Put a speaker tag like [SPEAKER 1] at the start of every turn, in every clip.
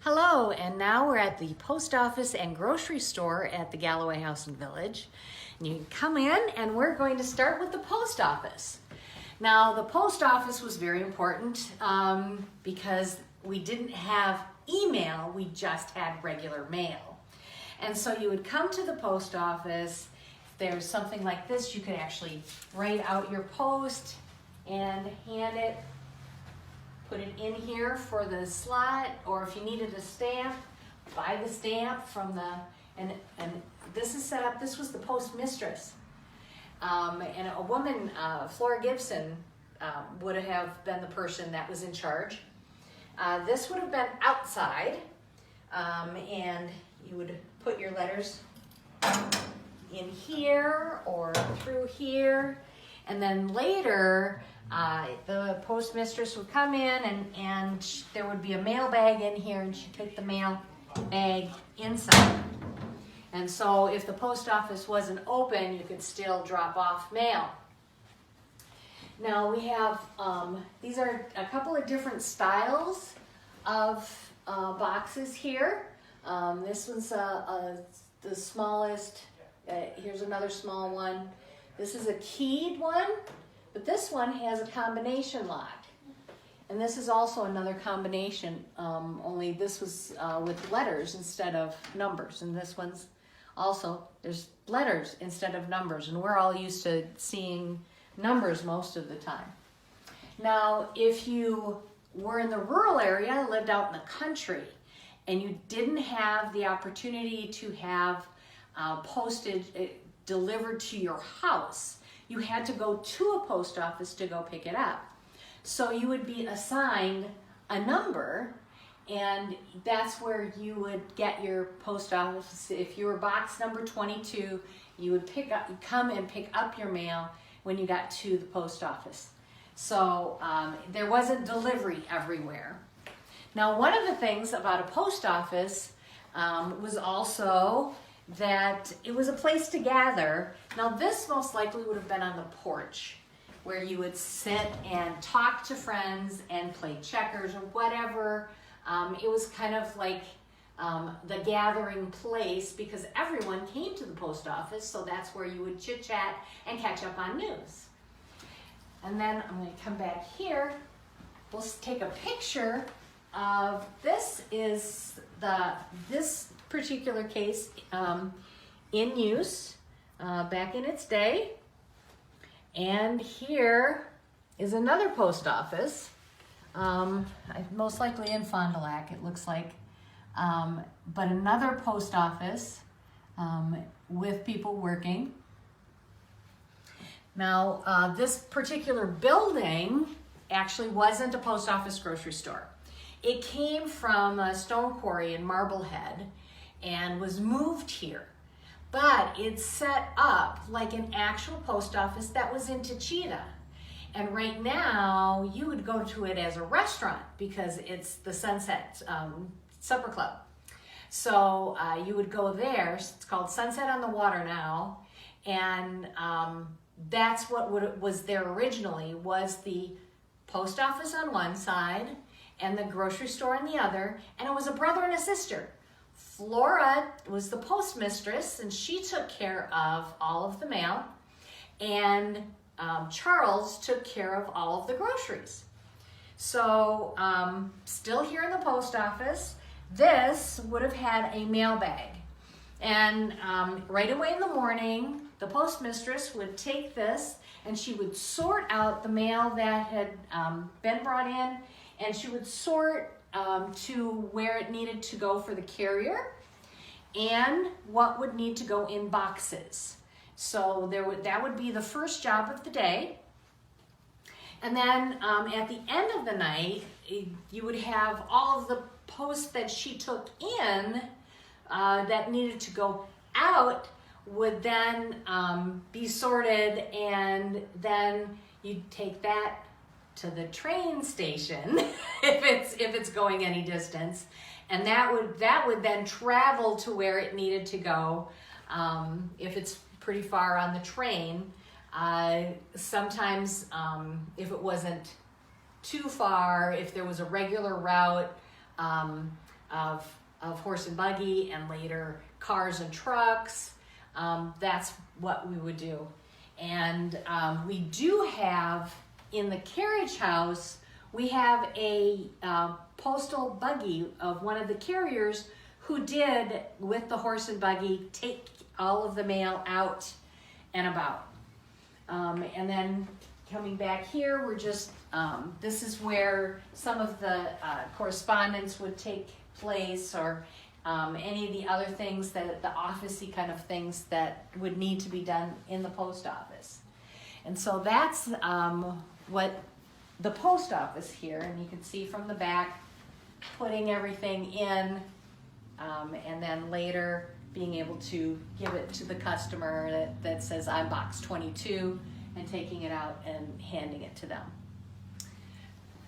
[SPEAKER 1] Hello, and now we're at the post office and grocery store at the Galloway House and Village. And you can come in and we're going to start with the post office. Now, the post office was very important because we didn't have email, we just had regular mail. And so you would come to the post office. If there's something like this, you could actually write out your post and hand it. Put it in here for the slot, or if you needed a stamp, buy the stamp from the, and this is set up, this was the postmistress. And a woman, Flora Gibson, would have been the person that was in charge. This would have been outside, and you would put your letters in here or through here, and then later, the postmistress would come in and there would be a mail bag in here, and she'd take the mail bag inside. And so if the post office wasn't open, you could still drop off mail. Now we have, these are a couple of different styles of boxes here. This one's the smallest. Here's another small one. This is a keyed one. But this one has a combination lock. And this is also another combination, only this was with letters instead of numbers. And this one's also, there's letters instead of numbers. And we're all used to seeing numbers most of the time. Now, if you were in the rural area, lived out in the country, and you didn't have the opportunity to have postage delivered to your house, you had to go to a post office to go pick it up. So you would be assigned a number, and that's where you would get your post office. If you were box number 22, you would come and pick up your mail when you got to the post office. So there wasn't delivery everywhere. Now, one of the things about a post office was also that it was a place to gather. Now this most likely would have been on the porch where you would sit and talk to friends and play checkers or whatever. It was kind of like the gathering place because everyone came to the post office, so that's where you would chit chat and catch up on news. And then I'm going to come back here. We'll take a picture of this. Is this particular case in use back in its day. And here is another post office, most likely in Fond du Lac, it looks like, but another post office with people working. Now, this particular building actually wasn't a post office grocery store. It came from a stone quarry in Marblehead and was moved here. But it's set up like an actual post office that was in Tachita. And right now, you would go to it as a restaurant because it's the Sunset Supper Club. So you would go there. It's called Sunset on the Water now. And that's what was there originally, was the post office on one side and the grocery store on the other. And it was a brother and a sister. Flora was the postmistress, and she took care of all of the mail, and Charles took care of all of the groceries. So still here in the post office, this would have had a mail bag. And right away in the morning, the postmistress would take this, and she would sort out the mail that had been brought in, and she would sort to where it needed to go for the carrier and what would need to go in boxes. So that would be the first job of the day. And then at the end of the night, you would have all of the posts that she took in that needed to go out would then be sorted, and then you'd take that to the train station if it's going any distance, and that would then travel to where it needed to go. If it's pretty far on the train, sometimes if it wasn't too far, if there was a regular route, of horse and buggy, and later cars and trucks. That's what we would do. And we do have, in the carriage house, we have a postal buggy of one of the carriers who did, with the horse and buggy, take all of the mail out and about. And then coming back here, we're just, this is where some of the correspondence would take place, or any of the other things, that the office-y kind of things that would need to be done in the post office. And so that's what the post office here, and you can see from the back, putting everything in, and then later being able to give it to the customer that says, I'm box 22, and taking it out and handing it to them.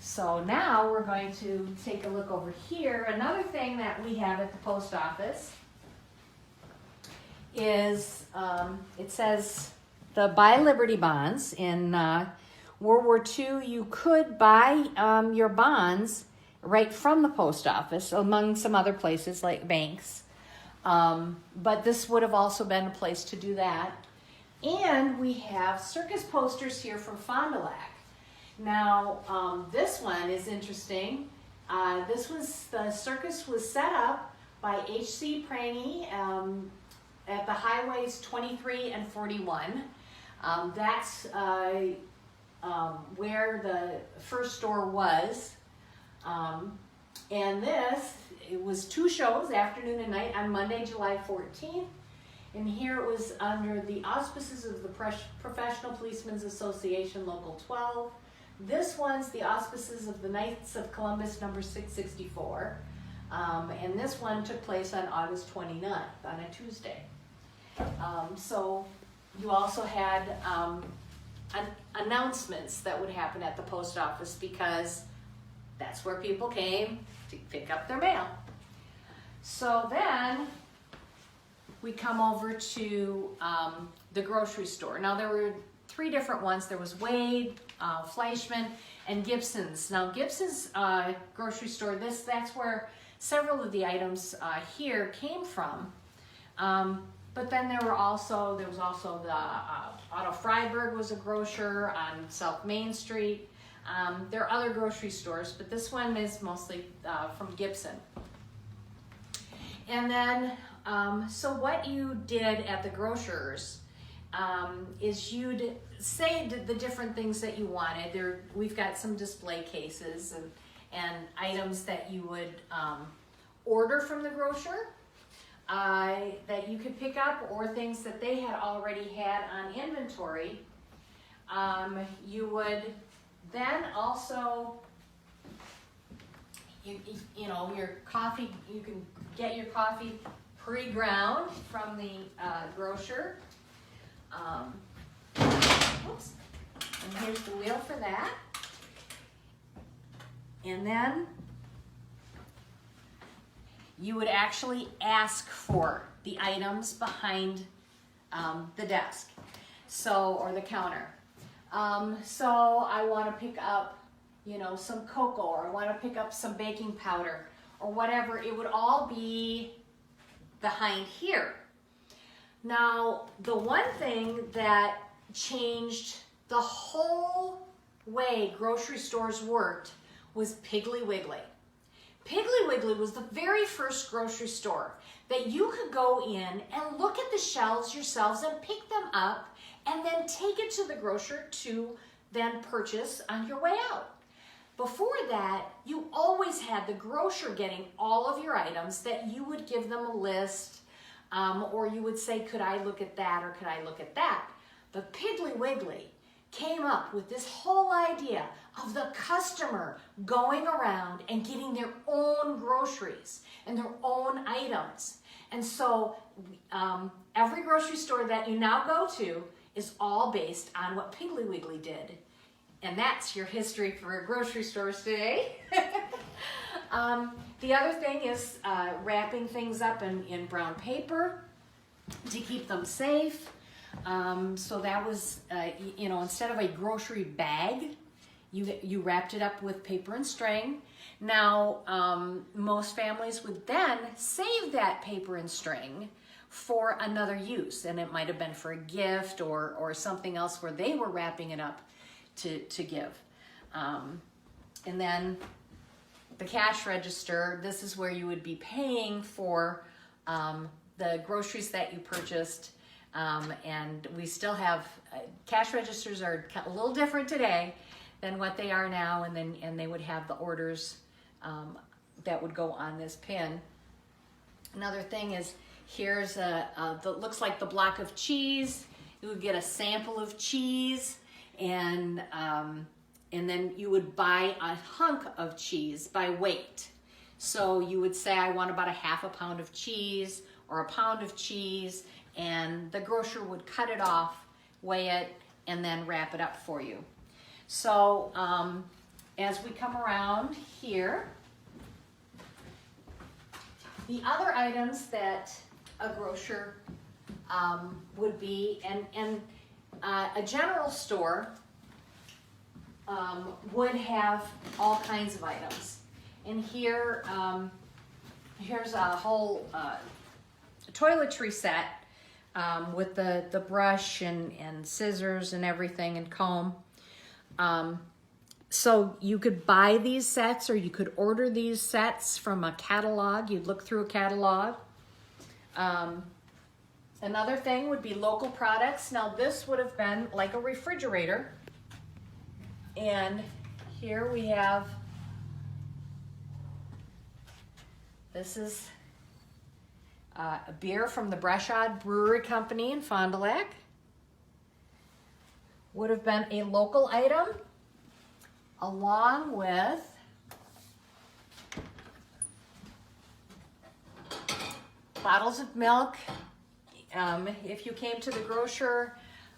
[SPEAKER 1] So now we're going to take a look over here. Another thing that we have at the post office is, it says the Buy Liberty bonds. In World War II, you could buy your bonds right from the post office, among some other places like banks. But this would have also been a place to do that. And we have circus posters here from Fond du Lac. Now, this one is interesting. The circus was set up by H.C. Prangy at the highways 23 and 41. That's where the first store was. And it was 2 shows, afternoon and night, on Monday, July 14th. And here it was under the auspices of the Professional Policemen's Association, Local 12. This one's the auspices of the Knights of Columbus, number 664. And this one took place on August 29th, on a Tuesday. So you also had announcements that would happen at the post office, because that's where people came to pick up their mail. So then we come over to the grocery store. Now there were 3 different ones. There was Wade, Fleischman, and Gibson's. Now Gibson's grocery store, that's where several of the items here came from. But then there was also the Otto Freiberg was a grocer on South Main Street. There are other grocery stores, but this one is mostly from Gibson. And then, so what you did at the grocers is you'd say the different things that you wanted. We've got some display cases and items that you would order from the grocer that you could pick up, or things that they had already had on inventory. You would then also, you know, your coffee, you can get your coffee pre-ground from the grocer. Oops. And here's the wheel for that. And then you would actually ask for the items behind the desk, or the counter. So I want to pick up, some cocoa, or I want to pick up some baking powder, or whatever. It would all be behind here. Now, the one thing that changed the whole way grocery stores worked was Piggly Wiggly. Piggly Wiggly was the very first grocery store that you could go in and look at the shelves yourselves and pick them up, and then take it to the grocer to then purchase on your way out. Before that, you always had the grocer getting all of your items, that you would give them a list, or you would say, could I look at that, or could I look at that? But Piggly Wiggly came up with this whole idea of the customer going around and getting their own groceries and their own items. And so every grocery store that you now go to is all based on what Piggly Wiggly did. And that's your history for grocery stores today. The other thing is wrapping things up in brown paper to keep them safe. So that was, instead of a grocery bag, you wrapped it up with paper and string. Now, most families would then save that paper and string for another use, and it might have been for a gift or something else where they were wrapping it up to give. And then the cash register, this is where you would be paying for the groceries that you purchased. And we still have, cash registers are a little different today than what they are now, and they would have the orders that would go on this pin. Another thing is, here's looks like the block of cheese. You would get a sample of cheese, and then you would buy a hunk of cheese by weight. So you would say, I want about a half a pound of cheese or a pound of cheese, and the grocer would cut it off, weigh it, and then wrap it up for you. So as we come around here, the other items that a grocer would be, and a general store would have all kinds of items. And here, here's a whole toiletry set with the brush and scissors and everything and comb. So you could buy these sets, or you could order these sets from a catalog. You'd look through a catalog. Another thing would be local products. Now this would have been like a refrigerator. And here we have, this is a beer from the Breshad Brewery Company in Fond du Lac. Would have been a local item, along with bottles of milk. If you came to the grocer,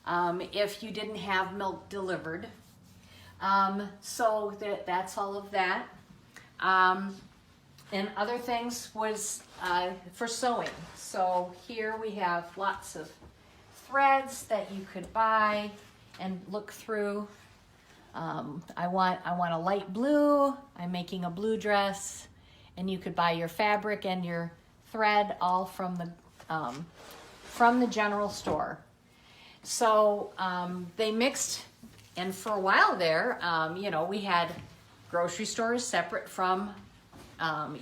[SPEAKER 1] if you didn't have milk delivered. So that's all of that. And other things was for sewing. So here we have lots of threads that you could buy and look through. I want a light blue. I'm making a blue dress, and you could buy your fabric and your thread all from the general store. So they mixed, and for a while there, we had grocery stores separate from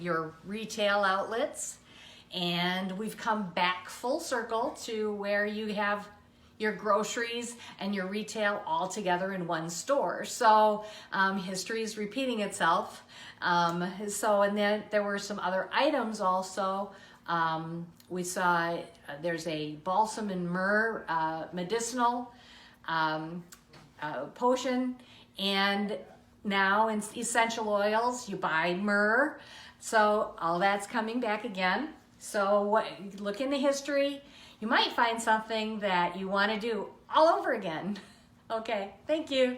[SPEAKER 1] your retail outlets, and we've come back full circle to where you have your groceries and your retail all together in one store. So history is repeating itself. And then there were some other items also. We saw there's a balsam and myrrh medicinal potion, and now in essential oils you buy myrrh. So all that's coming back again. So look into history. You might find something that you want to do all over again. Okay, thank you.